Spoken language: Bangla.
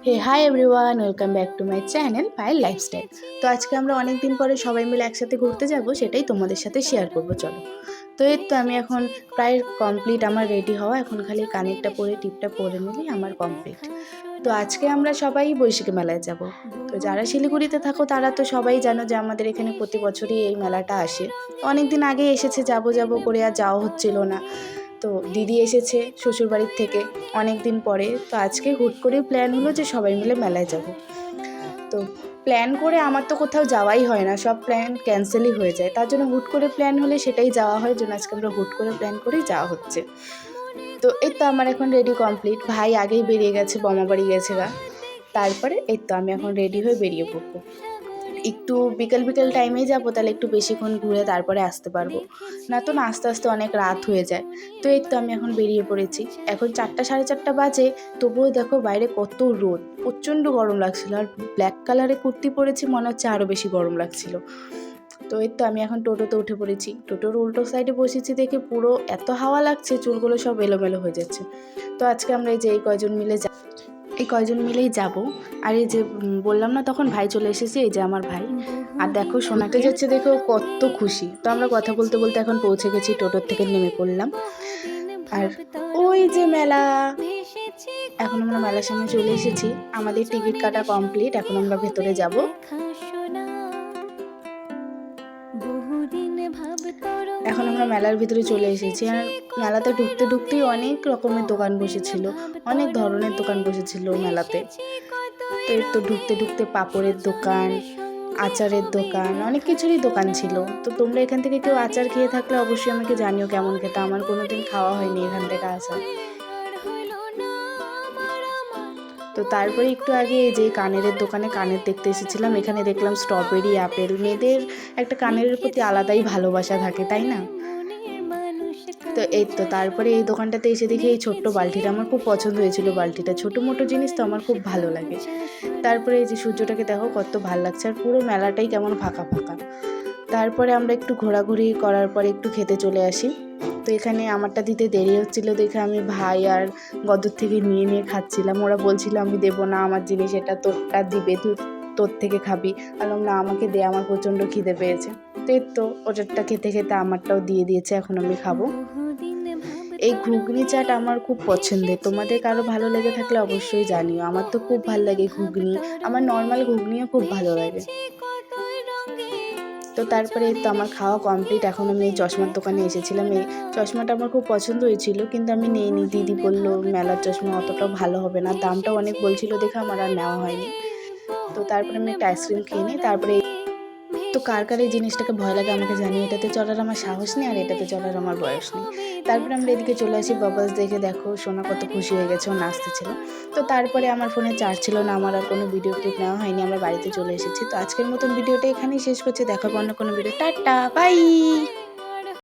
Hey hi everyone, welcome back to my channel Payel Lifestyle. তো আজকে আমরা অনেক দিন পরে সবাই মিলে একসাথে ঘুরতে যাব, সেটাই তোমাদের সাথে শেয়ার করবো। চলো। তো এই তো আমি এখন প্রায় কমপ্লিট আমার রেডি হওয়া, এখন খালি কানেরটা পরে টিপটা পরে নিলেই আমার কমপ্লিট। তো আজকে আমরা সবাই বৈশাখী মেলায় যাব। তো যারা শিলিগুড়িতে থাকো তারা তো সবাই জানো যে আমাদের এখানে প্রতি বছরই এই মেলাটা আসে। অনেক দিন আগে এসেছে, যাব যাব করে আর যাওয়া হচ্ছিল না। তো দিদি এসেছে শ্বশুরবাড়ির থেকে অনেক দিন পরে। তো আজকে হুট করে প্ল্যান হলো যে সবাই মিলে মেলায় যাব। তো প্ল্যান করে আমার তো কোথাও যাওয়াই হয় না, সব প্ল্যান ক্যান্সেলই হয়ে যায়। তার জন্য হুট করে প্ল্যান হলে সেটাই যাওয়া হয়, জন্য আজকে আমরা হুট করে প্ল্যান করেই যাওয়া হচ্ছে। তো এই তো আমার এখন রেডি কমপ্লিট। ভাই আগেই বেরিয়ে গেছে, বোমা বাড়ি গেছে গা। তারপরে এই তো আমি এখন রেডি হয়ে বেরিয়ে পড়বো। একটু বিকেল বিকেল টাইমেই যাবো, তাহলে একটু বেশিক্ষণ ঘুরে তারপরে আসতে পারবো, না তো না আস্তে আস্তে অনেক রাত হয়ে যায়। তো এই তো আমি এখন বেরিয়ে পড়েছি। এখন 4টা সাড়ে 4টা বাজে, তবুও দেখো বাইরে কত রোদ, প্রচণ্ড গরম লাগছিল। আর ব্ল্যাক কালারে কুর্তি পরেছি, মনে হচ্ছে আরও বেশি গরম লাগছিল। তো এই তো আমি এখন টোটোতে উঠে পড়েছি। টোটোর উল্টো সাইডে বসেছি দেখে পুরো এত হাওয়া লাগছে, চুলগুলো সব এলোমেলো হয়ে যাচ্ছে। তো আজকে আমরা এই যে এই কয়জন মিলেই যাব। আর এই যে বললাম না তখন ভাই চলে এসেছে, এই যে আমার ভাই। আর দেখো সোনাকে যাচ্ছে, দেখো কত খুশি। তো আমরা কথা বলতে বলতে এখন পৌঁছে গেছি, টোটোর থেকে নেমে পড়লাম। আর ওই যে মেলা, এখন আমরা মেলার সামনে চলে এসেছি। আমাদের টিকিট কাটা কমপ্লিট, এখন আমরা ভেতরে যাব। এখন আমরা মেলার ভিতরে চলে এসেছি। আর মেলাতে ঢুকতে ঢুকতেই অনেক রকমের দোকান বসেছিল, অনেক ধরনের দোকান বসেছিল মেলাতে। তো এই তো ঢুকতে ঢুকতে পাপড়ের দোকান, আচারের দোকান, অনেক কিছুরই দোকান ছিল। তো তোমরা এখান থেকে কেউ আচার খেয়ে থাকলে অবশ্যই আমাকে জানিও কেমন খেতে। আমার কোনোদিন খাওয়া হয়নি এখান থেকে আচার। তো তারপরে একটু আগে এই যে কানের দোকানে কানের দেখতে এসেছিলাম। এখানে দেখলাম স্ট্রবেরি, আপেল। মেয়েদের একটা কানের প্রতি আলাদাই ভালোবাসা থাকে, তাই না? তো এই তো তারপরে এই দোকানটাতে এসে দেখি এই ছোট্ট বালতিটা আমার খুব পছন্দ হয়েছিল। বালতিটা ছোটো মোটো জিনিস তো আমার খুব ভালো লাগে। তারপরে এই যে সূর্যটাকে দেখো কত ভালো লাগছে, আর পুরো মেলাটাই কেমন ফাঁকা ফাঁকা। তারপরে আমরা একটু ঘোরাঘুরি করার পরে একটু খেতে চলে আসি। তো এখানে আমারটা দিতে দেরি হচ্ছিলো দেখে আমি ভাই আর গদর থেকে নিয়ে নিয়ে খাচ্ছিলাম। ওরা বলছিল আমি দেবো না, আমার জিনিস এটা, তোরটা দিবে, তুই তোর থেকে খাবি। বললাম না, আমাকে দে, আমার প্রচণ্ড খিদে পেয়েছে। তো এই তো ওটারটা খেতে খেতে আমারটাও দিয়ে দিয়েছে, এখন আমি খাবো। এই ঘুগনি চাট আমার খুব পছন্দের, তোমাদের কারো ভালো লেগে থাকলে অবশ্যই জানিও। আমার তো খুব ভালো লাগে ঘুগনি, আমার নর্মাল ঘুগনিও খুব ভালো লাগে। তো তারপরে তো আমার খাওয়া কমপ্লিট। এখন আমি এই চশমার দোকানে এসেছিলাম। এই চশমাটা আমার খুব পছন্দ হয়েছিল, কিন্তু আমি নিইনি। দিদি বললো মেলার চশমা অতটাও ভালো হবে না, দামটাও অনেক বলছিল দেখে আমার আর নেওয়া হয়নি। তো তারপরে আমি একটা আইসক্রিম খেয়ে নিই। তারপরে তো কার কার এই জিনিসটাকে ভয় লাগে আমাকে জানিয়ে। এটাতে চলার আমার সাহস নেই, আর এটাতে চলার আমার বয়স নেই। তারপরে আমরা এদিকে চলে আসি। বাবলস দেখে দেখো সোনা কত খুশি হয়ে গেছে, ও নাচতেছিল। তো তারপরে আমার ফোনে চার্জ ছিল না, আমার আর কোনো ভিডিও ক্লিপ নেওয়া হয়নি। আমরা বাড়িতে চলে এসেছি। তো আজকের মতন ভিডিওটা এখানেই শেষ করছি। দেখা হবে অন্য কোনো ভিডিও। Tata, by.